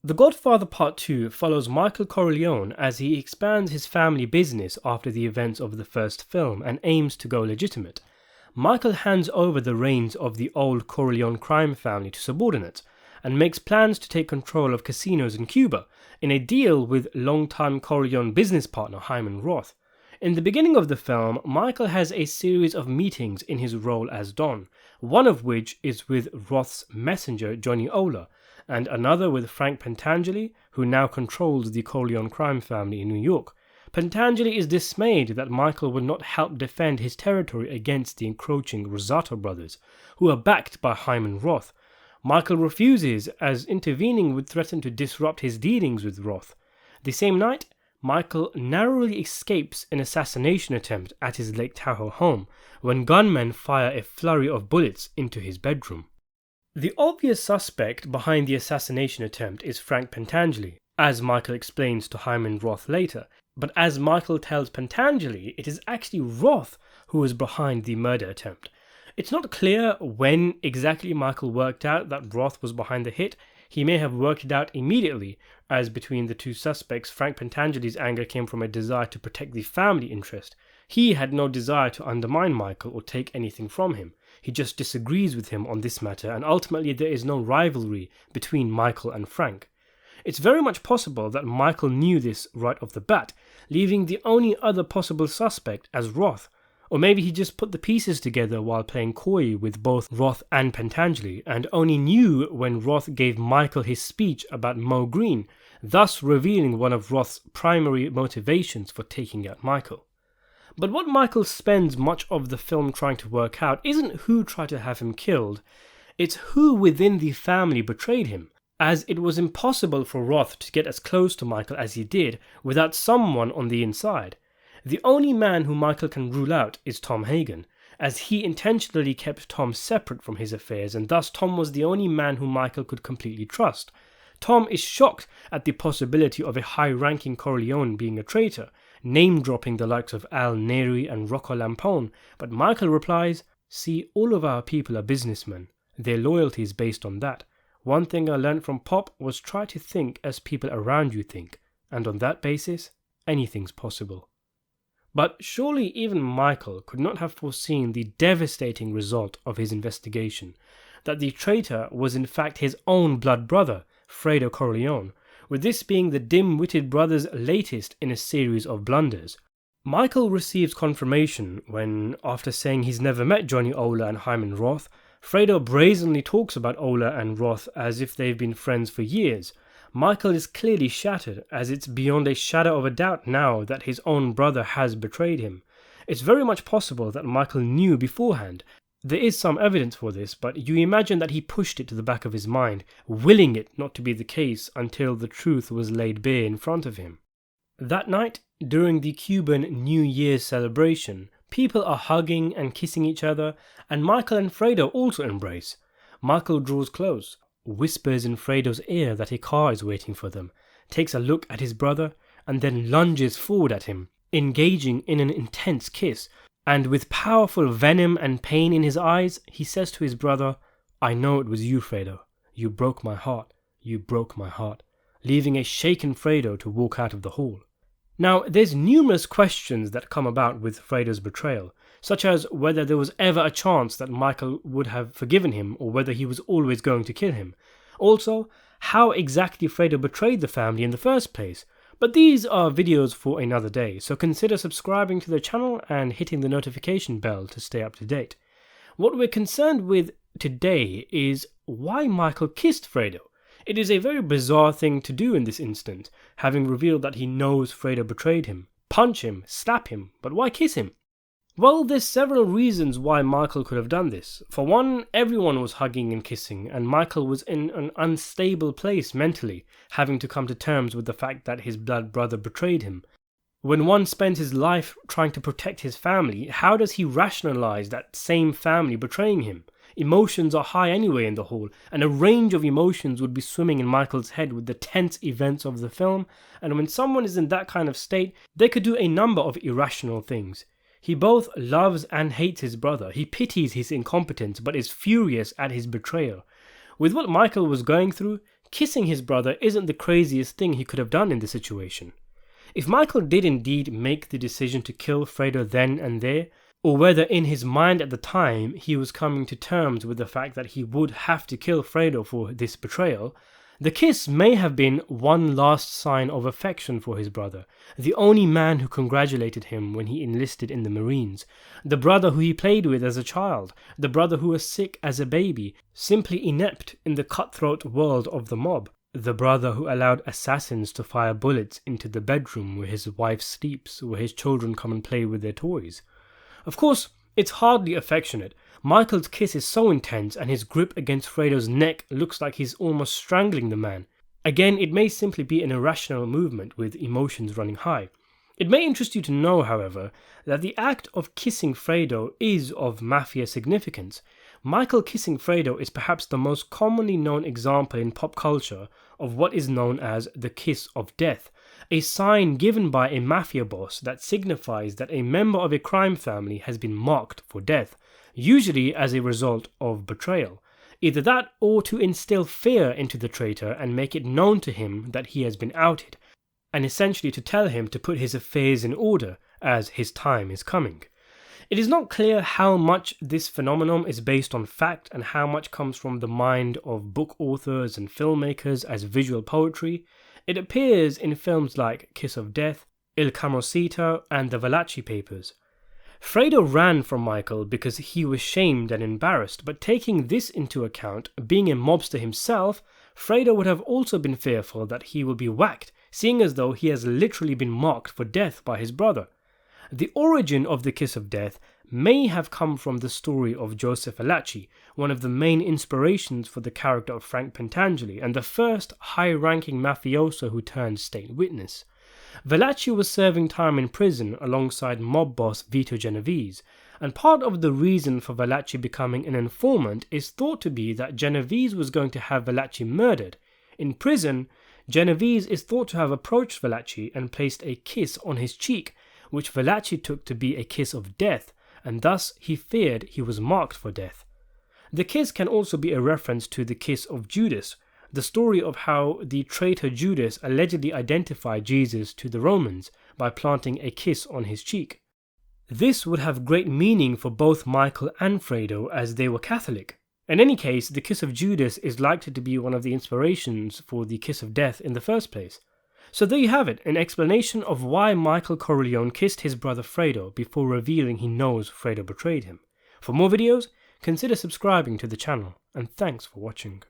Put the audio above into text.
The Godfather Part II follows Michael Corleone as he expands his family business after the events of the first film and aims to go legitimate. Michael hands over the reins of the old Corleone crime family to subordinates and makes plans to take control of casinos in Cuba in a deal with longtime Corleone business partner Hyman Roth. In the beginning of the film, Michael has a series of meetings in his role as Don, one of which is with Roth's messenger Johnny Ola, and another with Frank Pentangeli, who now controls the Corleone crime family in New York. Pentangeli is dismayed that Michael will not help defend his territory against the encroaching Rosato brothers, who are backed by Hyman Roth. Michael refuses, as intervening would threaten to disrupt his dealings with Roth. The same night, Michael narrowly escapes an assassination attempt at his Lake Tahoe home when gunmen fire a flurry of bullets into his bedroom. The obvious suspect behind the assassination attempt is Frank Pentangeli, as Michael explains to Hyman Roth later, but as Michael tells Pentangeli, it is actually Roth who is behind the murder attempt. It's not clear when exactly Michael worked out that Roth was behind the hit. He may have worked it out immediately, as between the two suspects, Frank Pentangeli's anger came from a desire to protect the family interest. He had no desire to undermine Michael or take anything from him. He just disagrees with him on this matter, and ultimately there is no rivalry between Michael and Frank. It's very much possible that Michael knew this right off the bat, leaving the only other possible suspect as Roth. Or maybe he just put the pieces together while playing coy with both Roth and Pentangeli, and only knew when Roth gave Michael his speech about Mo Green, thus revealing one of Roth's primary motivations for taking out Michael. But what Michael spends much of the film trying to work out isn't who tried to have him killed, it's who within the family betrayed him, as it was impossible for Roth to get as close to Michael as he did without someone on the inside. The only man who Michael can rule out is Tom Hagen, as he intentionally kept Tom separate from his affairs, and thus Tom was the only man who Michael could completely trust. Tom is shocked at the possibility of a high-ranking Corleone being a traitor, name-dropping the likes of Al Neri and Rocco Lampone, but Michael replies, "See, all of our people are businessmen. Their loyalty is based on that. One thing I learned from Pop was try to think as people around you think, and on that basis, anything's possible." But surely even Michael could not have foreseen the devastating result of his investigation, that the traitor was in fact his own blood brother, Fredo Corleone, with this being the dim-witted brother's latest in a series of blunders. Michael receives confirmation when, after saying he's never met Johnny Ola and Hyman Roth, Fredo brazenly talks about Ola and Roth as if they've been friends for years. Michael is clearly shattered, as it's beyond a shadow of a doubt now that his own brother has betrayed him. It's very much possible that Michael knew beforehand. There is some evidence for this, but you imagine that he pushed it to the back of his mind, willing it not to be the case until the truth was laid bare in front of him. That night, during the Cuban New Year's celebration, people are hugging and kissing each other, and Michael and Fredo also embrace. Michael draws close, whispers in Fredo's ear that a car is waiting for them, takes a look at his brother, and then lunges forward at him, engaging in an intense kiss, and with powerful venom and pain in his eyes, he says to his brother, "I know it was you, Fredo. You broke my heart. You broke my heart," leaving a shaken Fredo to walk out of the hall. Now, there's numerous questions that come about with Fredo's betrayal, such as whether there was ever a chance that Michael would have forgiven him or whether he was always going to kill him. Also, how exactly Fredo betrayed the family in the first place. But these are videos for another day, so consider subscribing to the channel and hitting the notification bell to stay up to date. What we're concerned with today is why Michael kissed Fredo. It is a very bizarre thing to do in this instance, having revealed that he knows Fredo betrayed him. Punch him, slap him, but why kiss him? Well, there's several reasons why Michael could have done this. For one, everyone was hugging and kissing, and Michael was in an unstable place mentally, having to come to terms with the fact that his blood brother betrayed him. When one spends his life trying to protect his family, how does he rationalize that same family betraying him? Emotions are high anyway in the hall, and a range of emotions would be swimming in Michael's head with the tense events of the film, and when someone is in that kind of state, they could do a number of irrational things. He both loves and hates his brother. He pities his incompetence, but is furious at his betrayal. With what Michael was going through, kissing his brother isn't the craziest thing he could have done in the situation. If Michael did indeed make the decision to kill Fredo then and there, or whether in his mind at the time he was coming to terms with the fact that he would have to kill Fredo for this betrayal, the kiss may have been one last sign of affection for his brother, the only man who congratulated him when he enlisted in the Marines, the brother who he played with as a child, the brother who was sick as a baby, simply inept in the cutthroat world of the mob, the brother who allowed assassins to fire bullets into the bedroom where his wife sleeps, where his children come and play with their toys. Of course, it's hardly affectionate. Michael's kiss is so intense and his grip against Fredo's neck looks like he's almost strangling the man. Again, it may simply be an irrational movement with emotions running high. It may interest you to know, however, that the act of kissing Fredo is of mafia significance. Michael kissing Fredo is perhaps the most commonly known example in pop culture of what is known as the kiss of death, a sign given by a mafia boss that signifies that a member of a crime family has been marked for death, usually as a result of betrayal. Either that or to instill fear into the traitor and make it known to him that he has been outed, and essentially to tell him to put his affairs in order as his time is coming. It is not clear how much this phenomenon is based on fact and how much comes from the mind of book authors and filmmakers as visual poetry. It appears in films like Kiss of Death, Il Camosito, and the Valachi Papers. Fredo ran from Michael because he was shamed and embarrassed, but taking this into account, being a mobster himself, Fredo would have also been fearful that he will be whacked, seeing as though he has literally been marked for death by his brother. The origin of the Kiss of Death may have come from the story of Joseph Valachi, one of the main inspirations for the character of Frank Pentangeli and the first high-ranking mafioso who turned state witness. Valachi was serving time in prison alongside mob boss Vito Genovese, and part of the reason for Valachi becoming an informant is thought to be that Genovese was going to have Valachi murdered. In prison, Genovese is thought to have approached Valachi and placed a kiss on his cheek, which Valachi took to be a kiss of death, and thus he feared he was marked for death. The kiss can also be a reference to the kiss of Judas, the story of how the traitor Judas allegedly identified Jesus to the Romans by planting a kiss on his cheek. This would have great meaning for both Michael and Fredo as they were Catholic. In any case, the kiss of Judas is likely to be one of the inspirations for the kiss of death in the first place. So there you have it, an explanation of why Michael Corleone kissed his brother Fredo before revealing he knows Fredo betrayed him. For more videos, consider subscribing to the channel, and thanks for watching.